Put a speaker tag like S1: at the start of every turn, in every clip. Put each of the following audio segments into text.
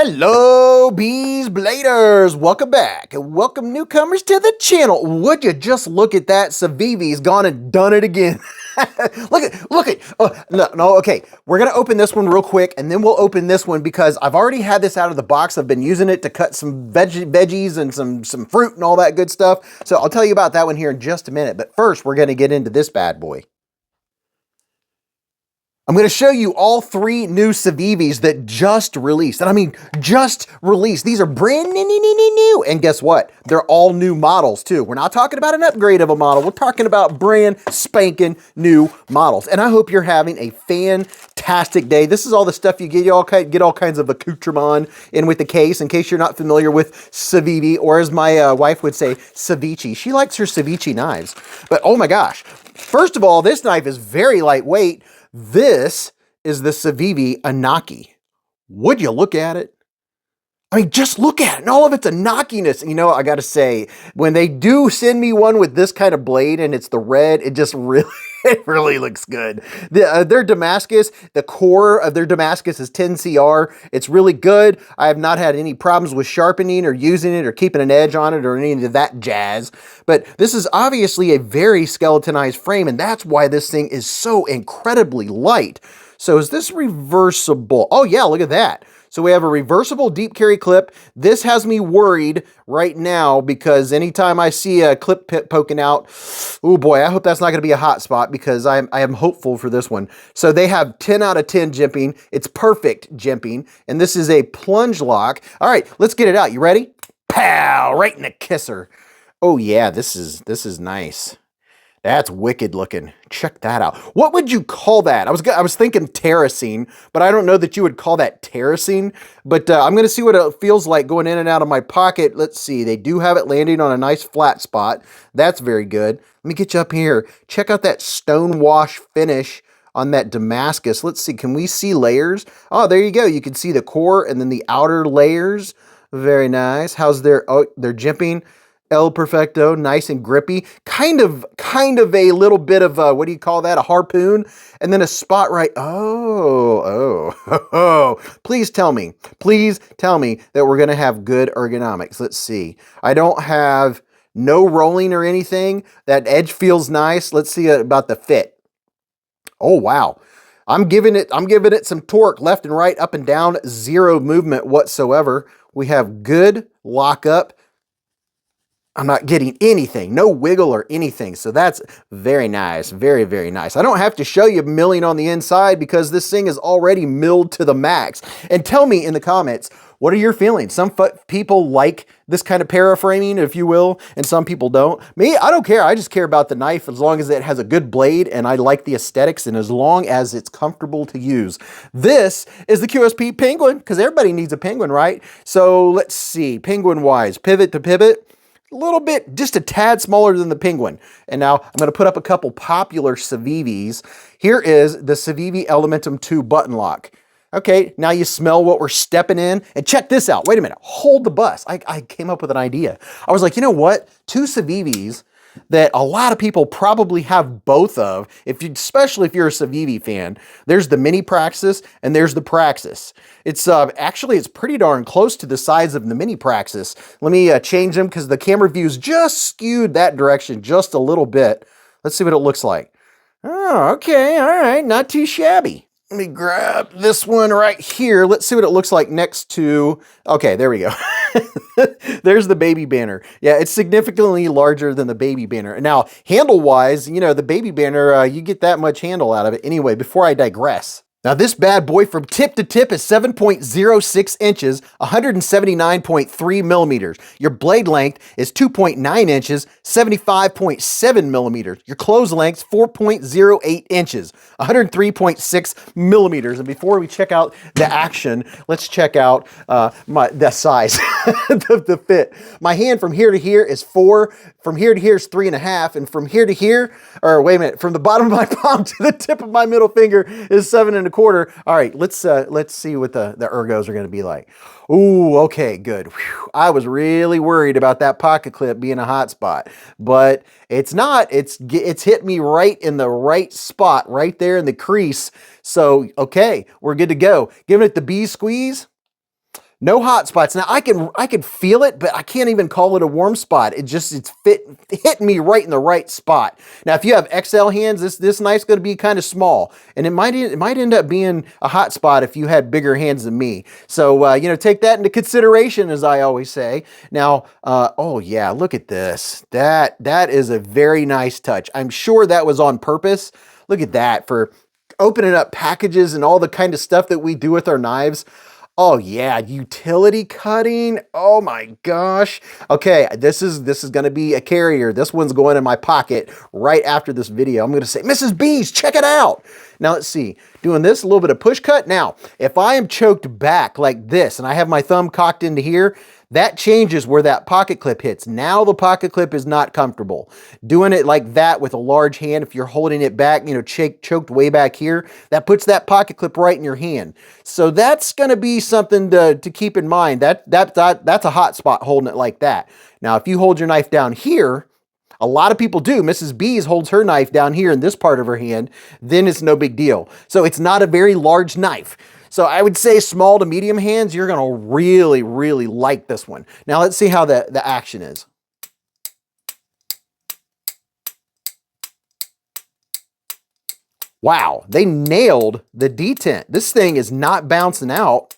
S1: Hello, Beez Bladers! Welcome back, and welcome newcomers to the channel. Would you just look at that? Civivi's gone and done it again. look at, no, okay. We're gonna open this one real quick, and then we'll open this one because I've already had this out of the box. I've been using it to cut some veggies and some fruit and all that good stuff. So I'll tell you about that one here in just a minute. But first, we're gonna get into this bad boy. I'm going to show you all three new Civivis that just released. And I mean, just released. These are brand new. And guess what? They're all new models too. We're not talking about an upgrade of a model. We're talking about brand spanking new models. And I hope you're having a fantastic day. This is all the stuff you get. You get all kinds of accoutrement in with the case, in case you're not familiar with Civivi, or as my wife would say, ceviche. She likes her ceviche knives. But oh my gosh. First of all, this knife is very lightweight. This is the Civivi Anaki. Would you look at it? I mean, just look at it, and all of it's a knockiness. And you know, I gotta say, when they do send me one with this kind of blade and it's the red, it just really, it really looks good. Their Damascus, the core of their Damascus is 10CR. It's really good. I have not had any problems with sharpening or using it or keeping an edge on it or any of that jazz. But this is obviously a very skeletonized frame, and that's why this thing is so incredibly light. So is this reversible? Oh yeah, look at that. So we have a reversible deep carry clip. This has me worried right now because anytime I see a clip pit poking out, oh boy, I hope that's not going to be a hot spot because I am hopeful for this one. So they have 10 out of 10 jimping. It's perfect jimping. And this is a plunge lock. All right, let's get it out. You ready? Pow! Right in the kisser. Oh yeah, this is nice. That's wicked looking. Check that out. What would you call that? I was thinking terracing, but I don't know that you would call that terracing. But I'm going to see what it feels like going in and out of my pocket. Let's see. They do have it landing on a nice flat spot. That's very good. Let me get you up here. Check out that stone wash finish on that Damascus. Let's see. Can we see layers? Oh, there you go. You can see the core and then the outer layers. Very nice. How's their jimping? El Perfecto, nice and grippy, kind of a little bit of what do you call that? A harpoon, and then a spot right. Oh. Please tell me that we're gonna have good ergonomics. Let's see. I don't have no rolling or anything. That edge feels nice. Let's see about the fit. Oh wow. I'm giving it some torque left and right, up and down, zero movement whatsoever. We have good lockup. I'm not getting anything, no wiggle or anything. So that's very nice, very, very nice. I don't have to show you milling on the inside because this thing is already milled to the max. And tell me in the comments, what are your feelings? Some people like this kind of paraframing, if you will, and some people don't. Me, I don't care. I just care about the knife as long as it has a good blade and I like the aesthetics and as long as it's comfortable to use. This is the QSP Penguin because everybody needs a Penguin, right? So let's see, Penguin-wise, pivot to pivot. A little bit, just a tad smaller than the Penguin. And now I'm going to put up a couple popular Civivis. Here is the Civivi Elementum 2 button lock. Okay, now you smell what we're stepping in. And check this out. Wait a minute. Hold the bus. I came up with an idea. I was like, you know what? Two Civivis that a lot of people probably have both of, especially if you're a Civivi fan. There's the Mini Praxis and there's the Praxis. It's actually, it's pretty darn close to the size of the Mini Praxis. Let me change them because the camera view's just skewed that direction just a little bit. Let's see what it looks like. Oh, okay, all right, not too shabby. Let me grab this one right here. Let's see what it looks like next to, okay, there we go. There's the Baby Banner. Yeah, it's significantly larger than the Baby Banner. Now, handle-wise, you know, the Baby Banner, you get that much handle out of it. Anyway, before I digress. Now, this bad boy from tip to tip is 7.06 inches, 179.3 millimeters. Your blade length is 2.9 inches, 75.7 millimeters. Your close length, 4.08 inches, 103.6 millimeters. And before we check out the action, let's check out the size, the fit. My hand from here to here is 4, from here to here is 3.5, and from here to here, or wait a minute, from the bottom of my palm to the tip of my middle finger is 7.25. All right, let's see what the ergos are going to be like. Ooh, okay, good. Whew. I was really worried about that pocket clip being a hot spot, but it's not. It's hit me right in the right spot, right there in the crease. So, okay, we're good to go. Giving it the Beez squeeze. No hot spots. Now I can feel it, but I can't even call it a warm spot. It's hitting me right in the right spot. Now, if you have XL hands, this knife's going to be kind of small, and it might end up being a hot spot if you had bigger hands than me. So you know, take that into consideration, as I always say. Now, oh yeah, look at this. That is a very nice touch. I'm sure that was on purpose. Look at that, for opening up packages and all the kind of stuff that we do with our knives. Oh yeah, utility cutting. Oh my gosh. Okay, this is going to be a carrier. This one's going in my pocket right after this video. I'm going to say, Mrs. Beez, check it out. Now let's see, doing this, a little bit of push cut. Now, if I am choked back like this and I have my thumb cocked into here, that changes where that pocket clip hits. Now the pocket clip is not comfortable. Doing it like that with a large hand, if you're holding it back, you know, choked way back here, that puts that pocket clip right in your hand. So that's going to be something to keep in mind. That's a hot spot holding it like that. Now, if you hold your knife down here, a lot of people do. Mrs. Beez holds her knife down here in this part of her hand, then it's no big deal. So it's not a very large knife. So I would say small to medium hands, you're gonna really, really like this one. Now let's see how the action is. Wow, they nailed the detent. This thing is not bouncing out.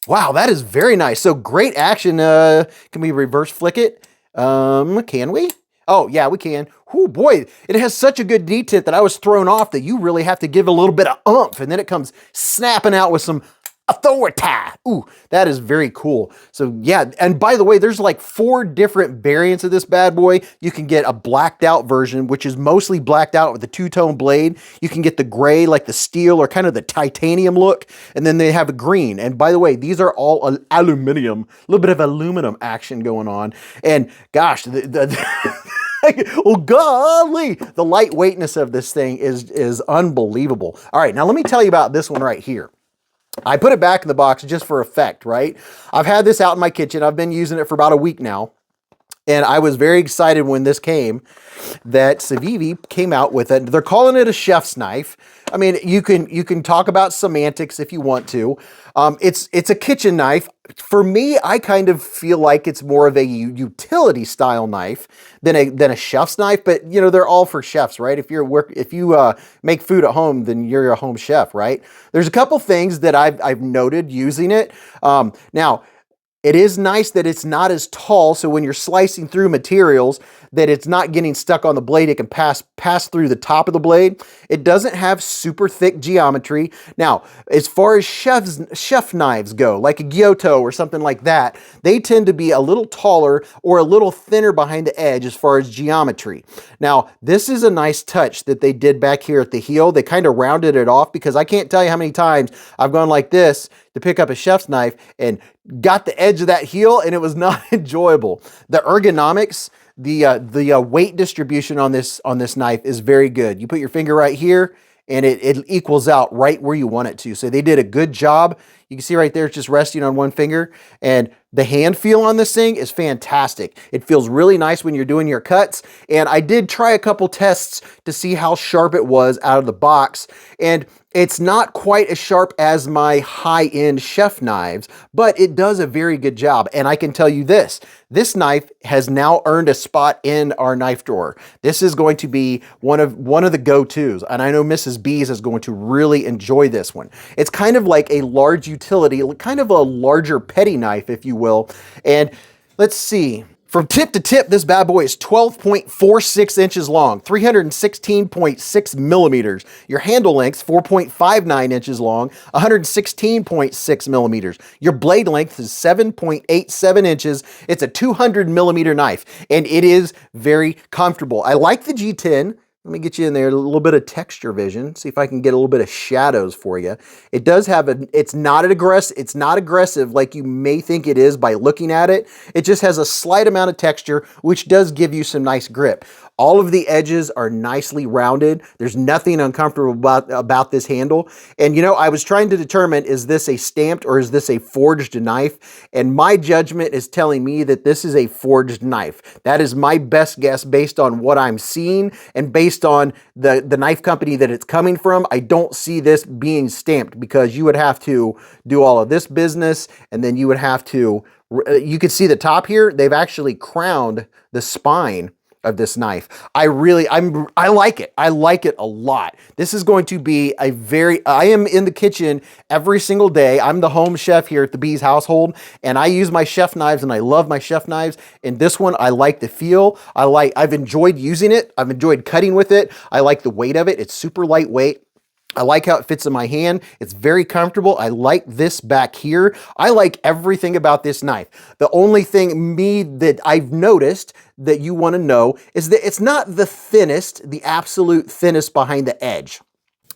S1: Wow, that is very nice. So great action. Can we reverse flick it? Can we? Oh yeah, we can. Oh boy, it has such a good detent that I was thrown off that you really have to give a little bit of oomph, and then it comes snapping out with some authority. Ooh, that is very cool. So yeah, and by the way, there's like 4 different variants of this bad boy. You can get a blacked out version, which is mostly blacked out with a 2-tone blade. You can get the gray, like the steel or kind of the titanium look, and then they have a green. And by the way, these are all aluminum, a little bit of aluminum action going on. And gosh, oh golly, the lightweightness of this thing is unbelievable. All right, now let me tell you about this one right here. I put it back in the box just for effect, right? I've had this out in my kitchen. I've been using it for about a week now. And I was very excited when this came, that Civivi came out with it. They're calling it a chef's knife. I mean, you can talk about semantics if you want to. It's a kitchen knife. For me, I kind of feel like it's more of a utility style knife than a chef's knife. But you know, they're all for chefs, right? If you make food at home, then you're a home chef, right? There's a couple things that I've noted using it. Now, it is nice that it's not as tall, so when you're slicing through materials, that it's not getting stuck on the blade. It can pass through the top of the blade. It doesn't have super thick geometry. Now, as far as chef knives go, like a Giotto or something like that, they tend to be a little taller or a little thinner behind the edge as far as geometry. Now, this is a nice touch that they did back here at the heel. They kind of rounded it off, because I can't tell you how many times I've gone like this to pick up a chef's knife and got the edge of that heel, and it was not enjoyable. The ergonomics, the weight distribution on this knife is very good. You put your finger right here, and it equals out right where you want it to. So they did a good job. You can see right there, it's just resting on one finger, and the hand feel on this thing is fantastic. It feels really nice when you're doing your cuts, and I did try a couple tests to see how sharp it was out of the box, and it's not quite as sharp as my high-end chef knives, but it does a very good job. And I can tell you this knife has now earned a spot in our knife drawer. This is going to be one of the go-tos, and I know Mrs. Beez is going to really enjoy this one. It's kind of like a large utility, kind of a larger petty knife, if you will. And let's see. From tip to tip, this bad boy is 12.46 inches long, 316.6 millimeters. Your handle length, 4.59 inches long, 116.6 millimeters. Your blade length is 7.87 inches. It's a 200 millimeter knife, and it is very comfortable. I like the G10. Let me get you in there, a little bit of texture vision, see if I can get a little bit of shadows for you. It does have it's not aggressive like you may think it is by looking at it. It just has a slight amount of texture, which does give you some nice grip. All of the edges are nicely rounded. There's nothing uncomfortable about this handle. And you know, I was trying to determine, is this a stamped or is this a forged knife? And my judgment is telling me that this is a forged knife. That is my best guess based on what I'm seeing and based on the knife company that it's coming from. I don't see this being stamped because you would have to do all of this business, and then you would have to, you can see the top here, they've actually crowned the spine of this knife. I like it. I like it a lot. This is going to be a I am in the kitchen every single day. I'm the home chef here at the Beez household, and I use my chef knives, and I love my chef knives. And this one, I like the feel. I've enjoyed using it. I've enjoyed cutting with it. I like the weight of it. It's super lightweight. I like how it fits in my hand. It's very comfortable. I like this back here. I like everything about this knife. The only thing that I've noticed that you want to know is that it's not the thinnest, the absolute thinnest behind the edge.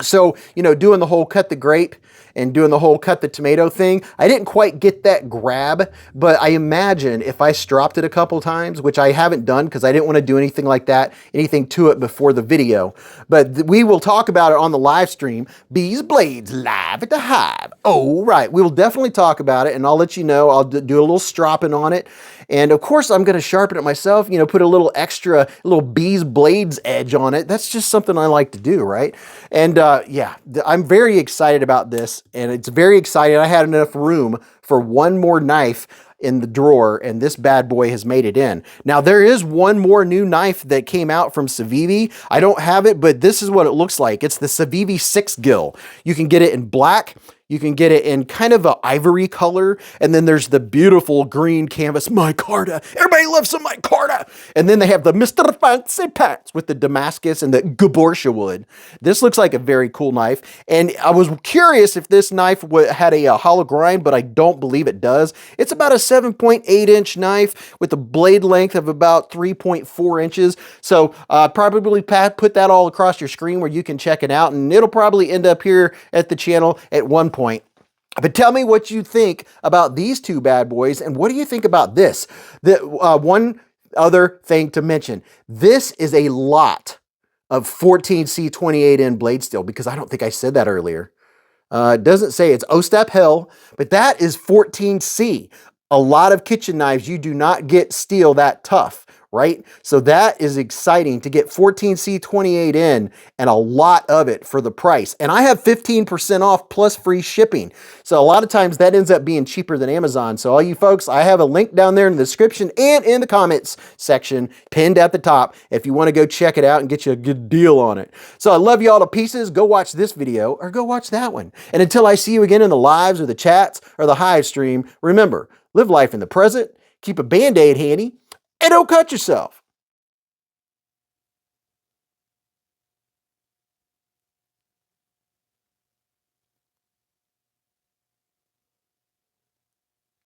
S1: So, you know, doing the whole cut the grape and doing the whole cut the tomato thing, I didn't quite get that grab, but I imagine if I stropped it a couple times, which I haven't done because I didn't want to do anything like that, anything to it before the video, but we will talk about it on the live stream, beezblades live at the hive. Oh, right. We will definitely talk about it, and I'll let you know. I'll do a little stropping on it. And of course, I'm going to sharpen it myself, you know, put a little extra, little beezblades edge on it. That's just something I like to do, right? And yeah, I'm very excited about this, and it's very exciting. I had enough room for one more knife in the drawer, and this bad boy has made it in. Now, there is one more new knife that came out from Civivi. I don't have it, but this is what it looks like. It's the Civivi Sixgill. You can get it in black. You can get it in kind of an ivory color. And then there's the beautiful green canvas micarta. Everybody loves some micarta. And then they have the Mr. Fancy Pants with the Damascus and the Gaborsha wood. This looks like a very cool knife. And I was curious if this knife had a hollow grind, but I don't believe it does. It's about a 7.8 inch knife with a blade length of about 3.4 inches. So probably put that all across your screen where you can check it out. And it'll probably end up here at the channel at one point. But tell me what you think about these two bad boys, and what do you think about this? One other thing to mention, this is a lot of 14C 28N blade steel, because I don't think I said that earlier. It doesn't say it's Ostap Hell, but that is 14C. A lot of kitchen knives, you do not get steel that tough, right? So that is exciting to get 14C 28N and a lot of it for the price. And I have 15% off plus free shipping. So a lot of times that ends up being cheaper than Amazon. So all you folks, I have a link down there in the description and in the comments section pinned at the top if you want to go check it out and get you a good deal on it. So I love you all to pieces. Go watch this video or go watch that one. And until I see you again in the lives or the chats or the hive stream, remember, live life in the present, keep a Band-Aid handy, and don't cut yourself.